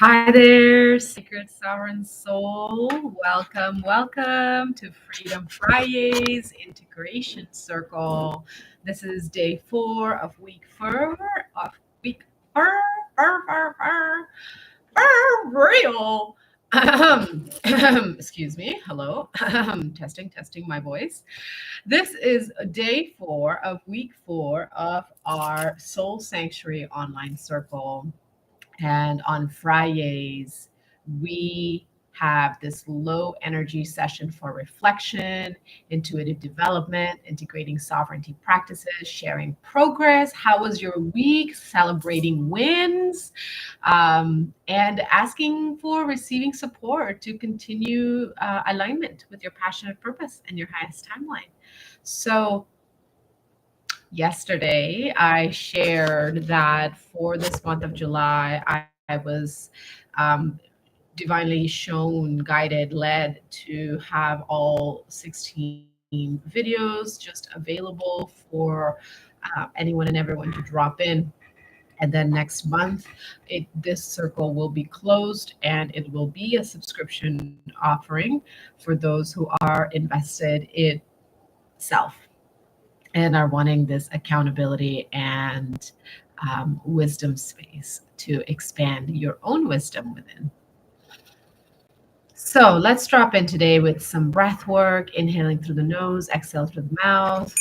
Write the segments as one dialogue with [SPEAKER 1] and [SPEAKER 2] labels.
[SPEAKER 1] Hi there, Sacred Sovereign Soul. Welcome to Freedom Fridays Integration Circle. This is day 4 of week 4 of week four, real. Excuse me. Hello. Testing my voice. This is day 4 of week 4 of our Soul Sanctuary online circle. And on Fridays, we have this low energy session for reflection, intuitive development, integrating sovereignty practices, sharing progress. How was your week? Celebrating wins, and asking for receiving support to continue alignment with your passionate purpose and your highest timeline. So, yesterday, I shared that for this month of July, I was divinely shown, guided, led to have all 16 videos just available for anyone and everyone to drop in. And then next month, this circle will be closed and it will be a subscription offering for those who are invested in self and are wanting this accountability and wisdom space to expand your own wisdom within. So let's drop in today with some breath work, inhaling through the nose, exhale through the mouth.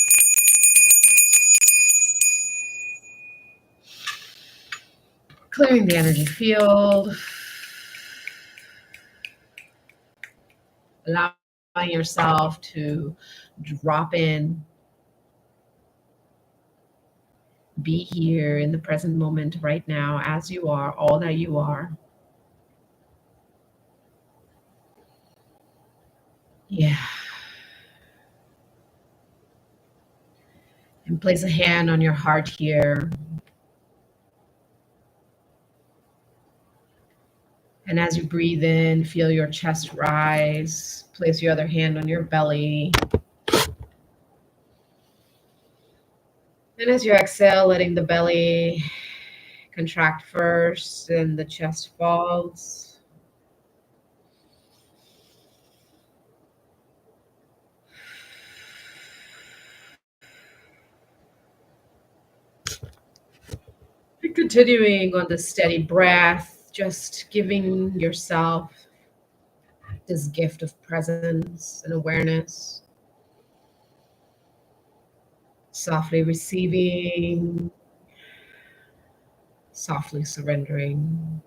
[SPEAKER 1] Clearing the energy field. Allowing yourself to drop in, be here in the present moment right now as you are, all that you are. Yeah. And place a hand on your heart here. And as you breathe in, feel your chest rise. Place your other hand on your belly. And as you exhale, letting the belly contract first and the chest falls. And continuing on the steady breath, just giving yourself this gift of presence and awareness. Softly receiving, softly surrendering.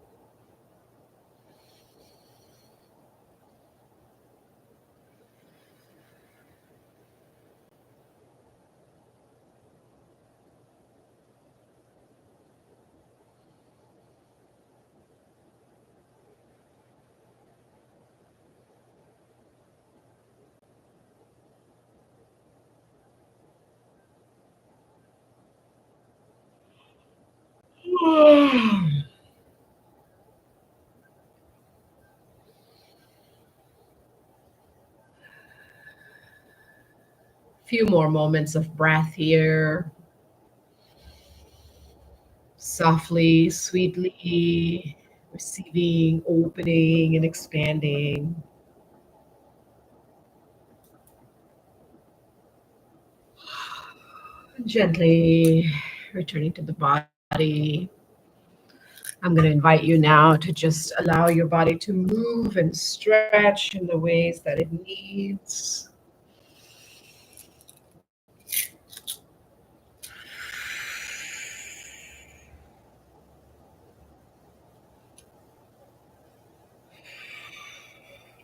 [SPEAKER 1] Few more moments of breath here. Softly, sweetly receiving, opening, and expanding. Gently returning to the body. I'm going to invite you now to just allow your body to move and stretch in the ways that it needs.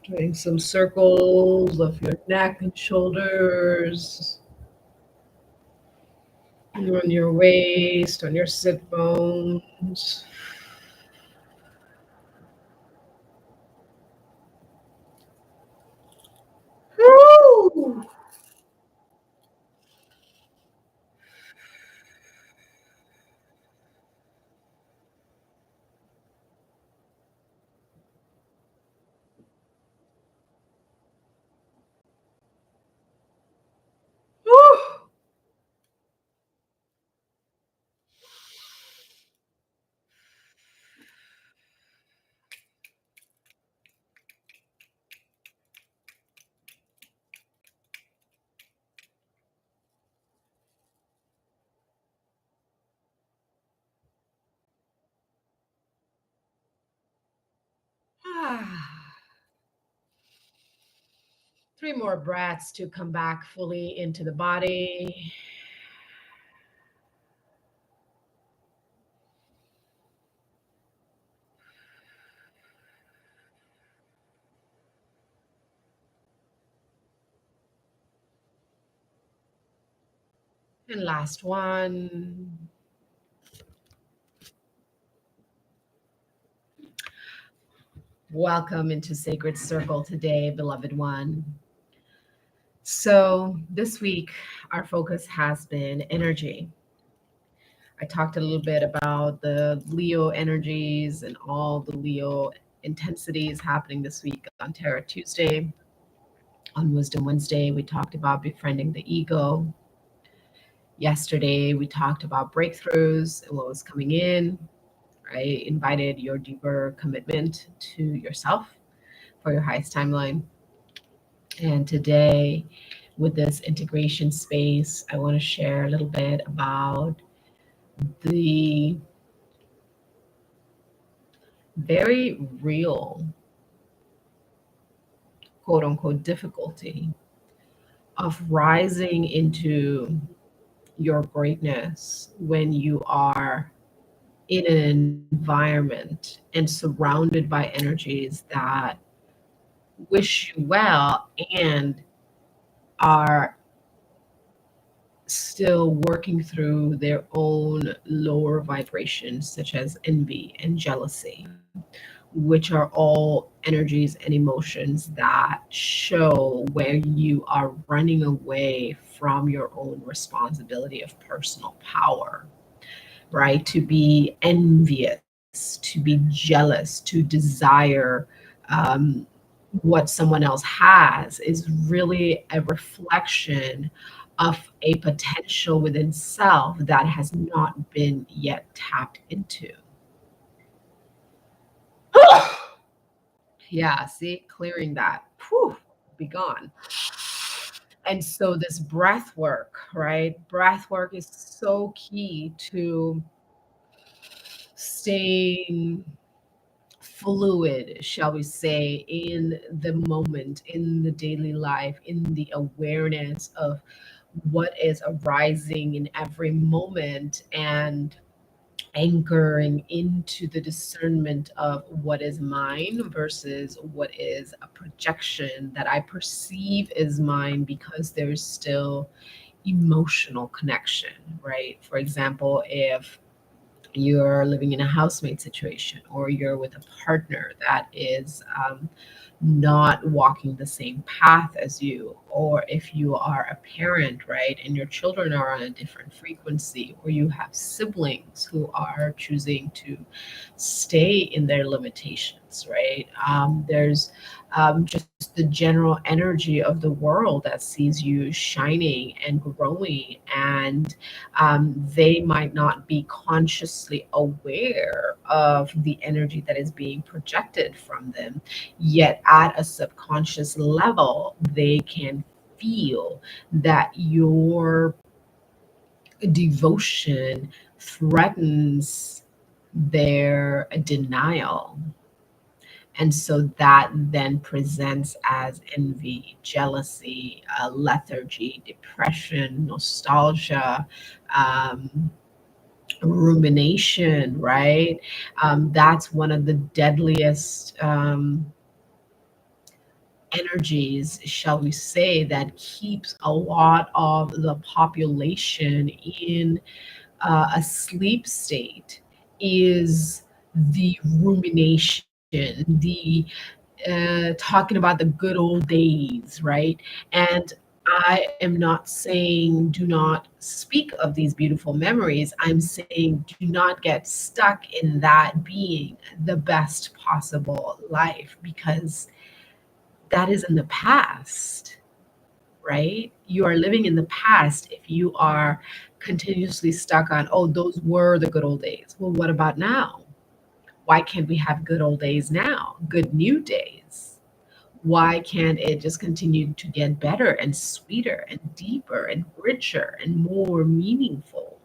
[SPEAKER 1] Doing some circles of your neck and shoulders, on your waist, on your sit bones. Woo! Woo! Three more breaths to come back fully into the body. And last one. Welcome into Sacred Circle today, beloved one. So, this week, our focus has been energy. I talked a little bit about the Leo energies and all the Leo intensities happening this week on Terra Tuesday. On Wisdom Wednesday, we talked about befriending the ego. Yesterday, we talked about breakthroughs and what was coming in. I invited your deeper commitment to yourself for your highest timeline. And today, with this integration space, I want to share a little bit about the very real, quote unquote, difficulty of rising into your greatness when you are in an environment and surrounded by energies that wish you well and are still working through their own lower vibrations, such as envy and jealousy, which are all energies and emotions that show where you are running away from your own responsibility of personal power, right? To be envious, to be jealous, to desire um, what someone else has is really a reflection of a potential within self that has not been yet tapped into. Yeah, see, clearing that. Whew, be gone. And so this breath work, right? Breath work is so key to staying fluid, shall we say, in the moment, in the daily life, in the awareness of what is arising in every moment, and anchoring into the discernment of what is mine versus what is a projection that I perceive as mine because there's still emotional connection, right? For example, if you're living in a housemate situation or you're with a partner that is not walking the same path as you, or if you are a parent, right, and your children are on a different frequency, or you have siblings who are choosing to stay in their limitations, right? There's just the general energy of the world that sees you shining and growing, and they might not be consciously aware of the energy that is being projected from them, yet at a subconscious level, they can feel that your devotion threatens their denial. And so that then presents as envy, jealousy, lethargy, depression, nostalgia, um, rumination, right? That's one of the deadliest energies, shall we say, that keeps a lot of the population in a sleep state is the rumination, the talking about the good old days, right? And I am not saying do not speak of these beautiful memories. I'm saying do not get stuck in that being the best possible life because that is in the past, right? You are living in the past if you are continuously stuck on, oh, those were the good old days. Well, what about now? Why can't we have good old days now? Good new days? Why can't it just continue to get better and sweeter and deeper and richer and more meaningful?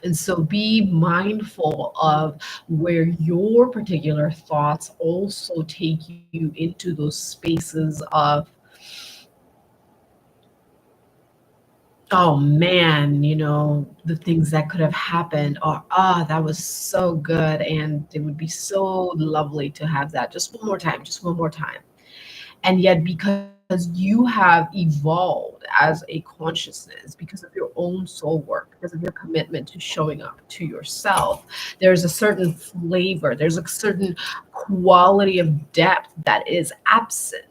[SPEAKER 1] And so be mindful of where your particular thoughts also take you into those spaces of, oh man, the things that could have happened, or that was so good. And it would be so lovely to have that just one more time, just one more time. And yet, because you have evolved as a consciousness, because of your own soul work, because of your commitment to showing up to yourself, there's a certain flavor, there's a certain quality of depth that is absent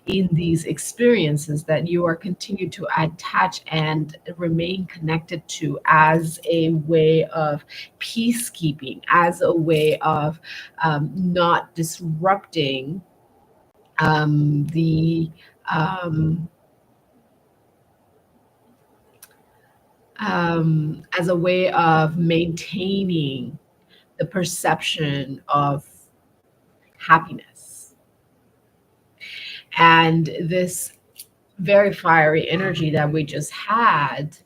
[SPEAKER 1] in these experiences that you are continued to attach and remain connected to as a way of peacekeeping, as a way of not disrupting the um, as a way of maintaining the perception of happiness. And this very fiery energy that we just had,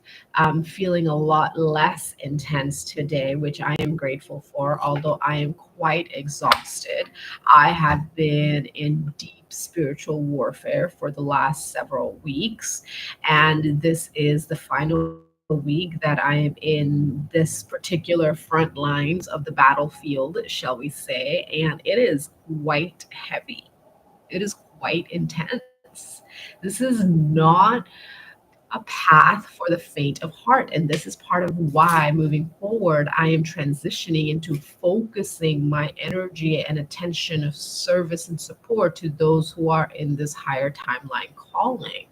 [SPEAKER 1] feeling a lot less intense today, which I am grateful for, although I am quite exhausted. I have been in deep spiritual warfare for the last several weeks, and this is the final week that I am in this particular front lines of the battlefield, shall we say, and it is quite heavy. It is quite intense. This is not a path for the faint of heart. And this is part of why moving forward, I am transitioning into focusing my energy and attention of service and support to those who are in this higher timeline calling,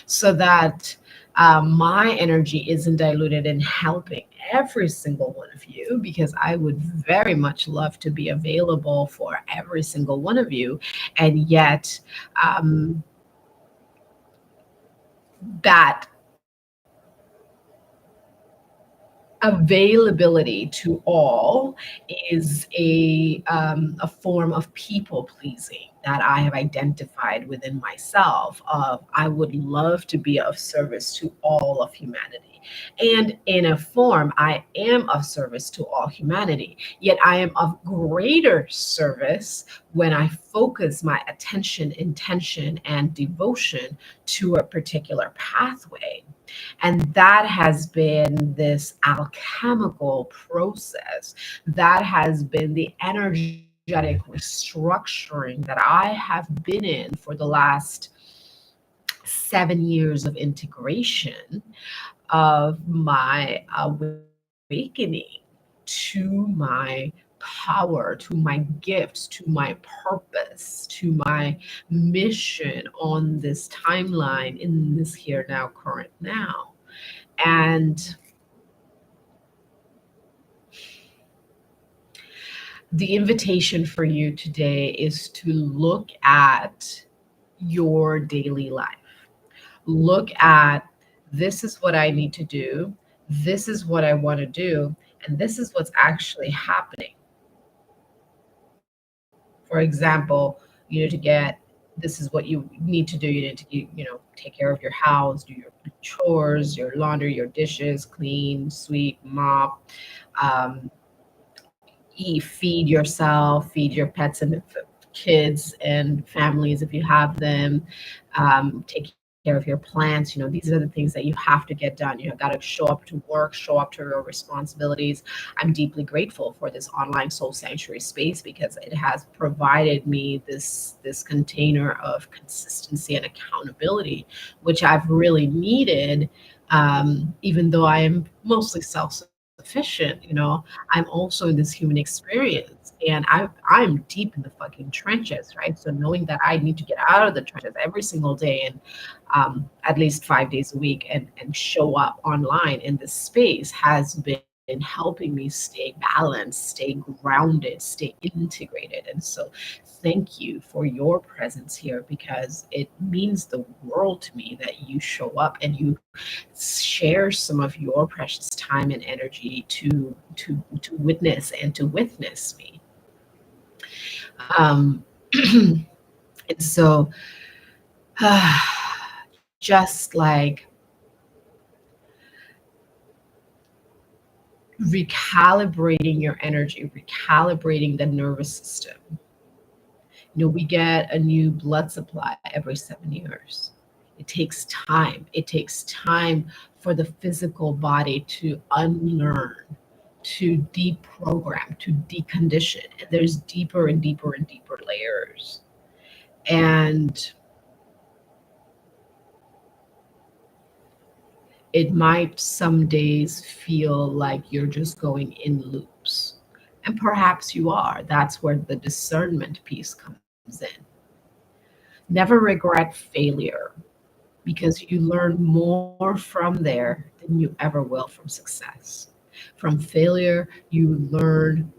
[SPEAKER 1] so that my energy isn't diluted in helping every single one of you, because I would very much love to be available for every single one of you. And yet, um, that availability to all is a form of people pleasing that I have identified within myself. Of I would love to be of service to all of humanity, and in a form, I am of service to all humanity. Yet I am of greater service when I focus my attention, intention, and devotion to a particular pathway. And that has been this alchemical process. That has been the energetic restructuring that I have been in for the last 7 years of integration of my awakening to my power, to my gifts, to my purpose, to my mission on this timeline, in this here, now, current now. And the invitation for you today is to look at your daily life. Look at, this is what I need to do, this is what I want to do, and this is what's actually happening. For example, you need to get, this is what you need to do. You need to, take care of your house, do your chores, your laundry, your dishes, clean, sweep, mop, um, eat, feed yourself, feed your pets and kids and families if you have them, take care of your plants. These are the things that you have to get done. You have got to show up to work, show up to your responsibilities. I'm deeply grateful for this online soul sanctuary space, because it has provided me this container of consistency and accountability, which I've really needed. Even though I am mostly self-sufficient, I'm also in this human experience, and I'm deep in the fucking trenches, right? So knowing that I need to get out of the trenches every single day, and at least 5 days a week, and show up online in this space, has been helping me stay balanced, stay grounded, stay integrated. And so thank you for your presence here, because it means the world to me that you show up and you share some of your precious time and energy to witness and to witness me. Um, and so, just like recalibrating your energy, recalibrating the nervous system. We get a new blood supply every 7 years. It takes time. It takes time for the physical body to unlearn, to deprogram, to decondition. And there's deeper and deeper and deeper layers. And it might some days feel like you're just going in loops. And perhaps you are. That's where the discernment piece comes in. Never regret failure because you learn more from there than you ever will from success. From failure, you learn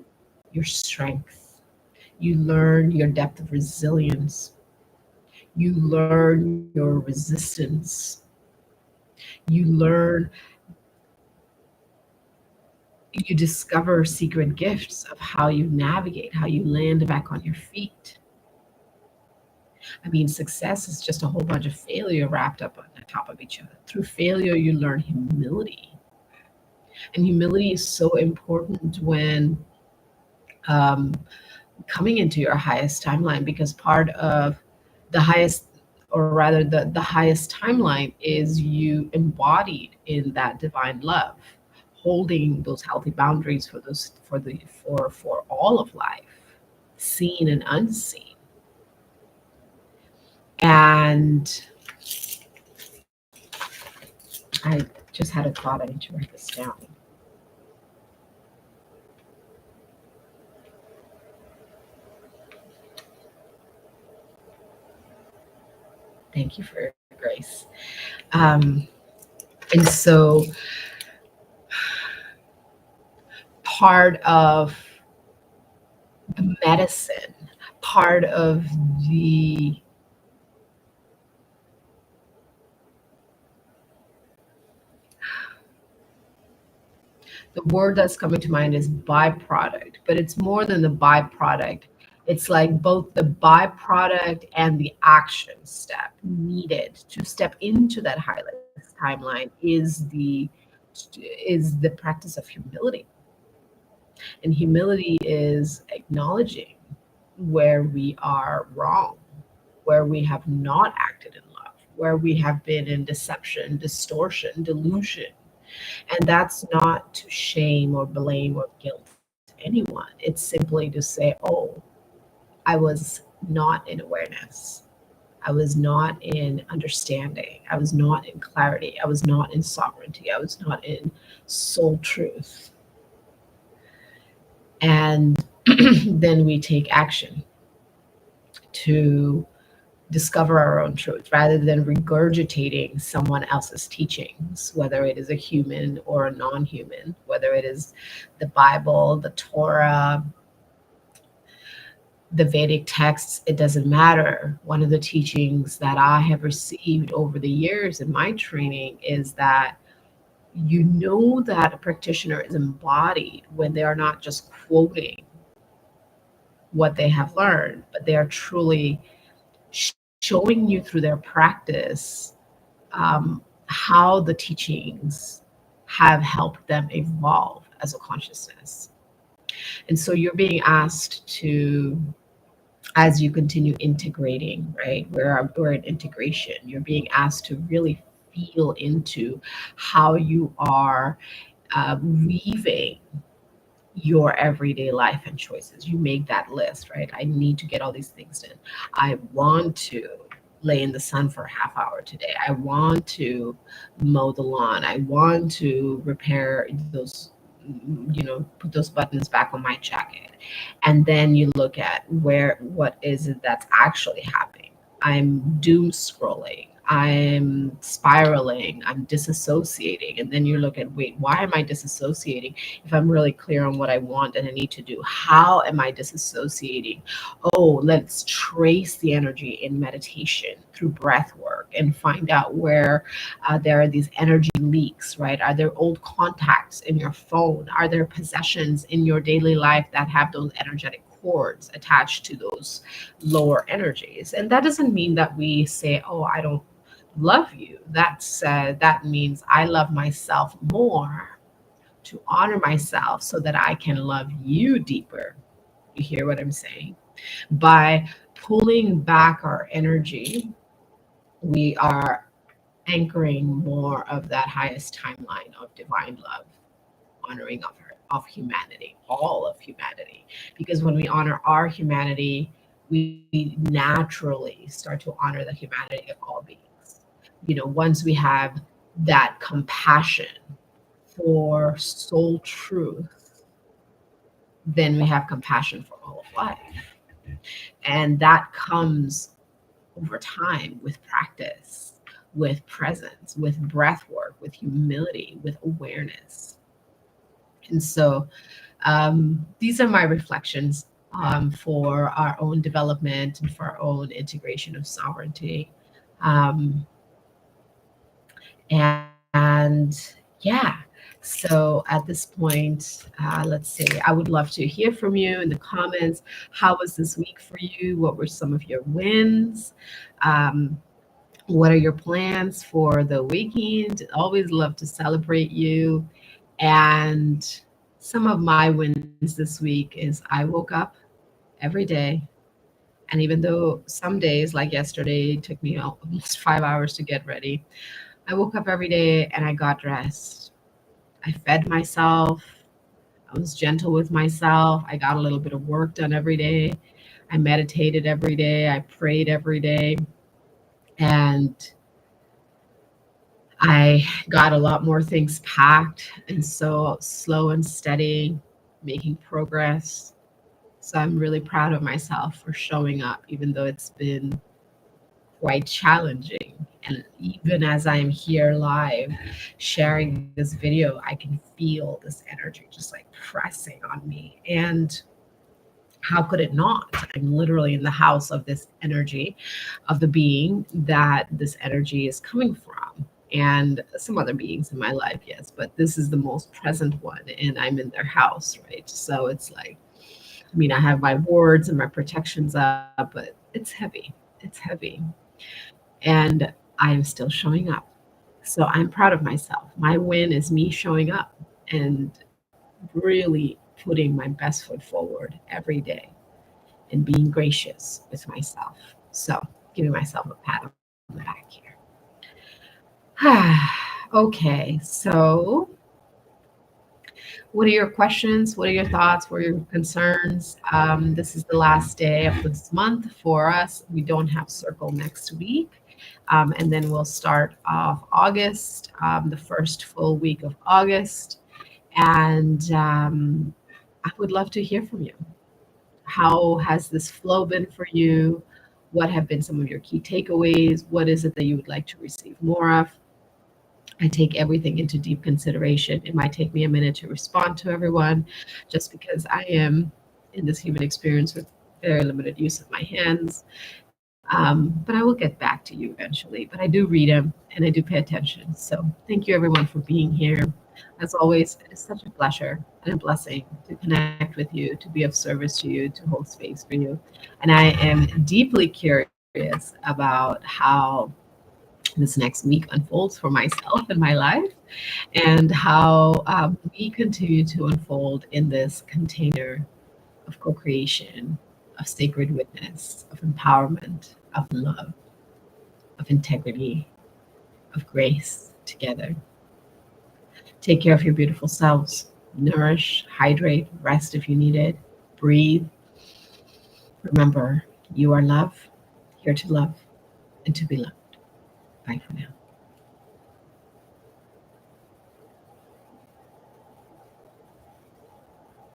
[SPEAKER 1] your strength, you learn your depth of resilience, you learn your resistance, you learn, you discover secret gifts of how you navigate, how you land back on your feet. I mean, success is just a whole bunch of failure wrapped up on the top of each other. Through failure, you learn humility. And humility is so important when um, coming into your highest timeline, because part of the highest, or rather the highest timeline, is you embodied in that divine love, holding those healthy boundaries for those for all of life, seen and unseen. And I just had a thought. I need to write this down. Thank you for your grace. Um, and so part of the medicine, part of the the word that's coming to mind is byproduct, but it's more than the byproduct. It's like both the byproduct and the action step needed to step into that highlight timeline is the practice of humility. And humility is acknowledging where we are wrong, where we have not acted in love, where we have been in deception, distortion, delusion. And that's not to shame or blame or guilt anyone. It's simply to say, oh, I was not in awareness. I was not in understanding. I was not in clarity. I was not in sovereignty. I was not in soul truth. And then we take action to discover our own truth rather than regurgitating someone else's teachings, whether it is a human or a non human, whether it is the Bible, the Torah, the Vedic texts. It doesn't matter. One of the teachings that I have received over the years in my training is that you know that a practitioner is embodied when they are not just quoting what they have learned, but they are truly showing you through their practice how the teachings have helped them evolve as a consciousness. And so you're being asked to, as you continue integrating, right? We're in integration. You're being asked to really feel into how you are weaving your everyday life and choices. You make that list, right? I need to get all these things done. I want to lay in the sun for a half hour today. I want to mow the lawn. I want to repair those, put those buttons back on my jacket. And then you look at what is it that's actually happening. I'm doom scrolling. I'm spiraling. I'm disassociating. And then you look at, wait, why am I disassociating? If I'm really clear on what I want and I need to do, how am I disassociating? Oh, let's trace the energy in meditation through breath work and find out where there are these energy leaks, right? Are there old contacts in your phone? Are there possessions in your daily life that have those energetic cords attached to those lower energies? And that doesn't mean that we say, oh, I don't love you. That means I love myself more to honor myself so that I can love you deeper. You hear what I'm saying? By pulling back our energy, we are anchoring more of that highest timeline of divine love, honoring of her, of humanity, all of humanity. Because when we honor our humanity, we naturally start to honor the humanity of all beings. Once we have that compassion for soul truth, then we have compassion for all of life. And that comes over time with practice, with presence, with breath work, with humility, with awareness. And so these are my reflections for our own development and for our own integration of sovereignty. Um, and yeah, so at this point, let's see, I would love to hear from you in the comments. How was this week for you? What were some of your wins? Um, what are your plans for the weekend? Always love to celebrate you. And some of my wins this week is I woke up every day. And even though some days, like yesterday, it took me almost 5 hours to get ready, I woke up every day and I got dressed. I fed myself. I was gentle with myself. I got a little bit of work done every day. I meditated every day. I prayed every day. And I got a lot more things packed. And so slow and steady, making progress. So I'm really proud of myself for showing up, even though it's been quite challenging. And even as I'm here live sharing this video, I can feel this energy just like pressing on me. And how could it not? I'm literally in the house of this energy, of the being that this energy is coming from. And some other beings in my life, yes, but this is the most present one, and I'm in their house, right? So it's like, I mean, I have my wards and my protections up, but it's heavy. It's heavy. And I am still showing up. So I'm proud of myself. My win is me showing up and really putting my best foot forward every day and being gracious with myself. So giving myself a pat on the back here. Okay, so what are your questions? What are your thoughts? What are your concerns? This is the last day of this month for us. We don't have circle next week. And then we'll start off August, the first full week of August. And I would love to hear from you. How has this flow been for you? What have been some of your key takeaways? What is it that you would like to receive more of? I take everything into deep consideration. It might take me a minute to respond to everyone just because I am in this human experience with very limited use of my hands. But I will get back to you eventually. But I do read them and I do pay attention. So thank you everyone for being here. As always, it is such a pleasure and a blessing to connect with you, to be of service to you, to hold space for you. And I am deeply curious about how this next week unfolds for myself and my life, and how we continue to unfold in this container of co creation, of sacred witness, of empowerment, of love, of integrity, of grace together. Take care of your beautiful selves. Nourish, hydrate, rest if you need it. Breathe. Remember, you are love, here to love and to be loved. Bye for now.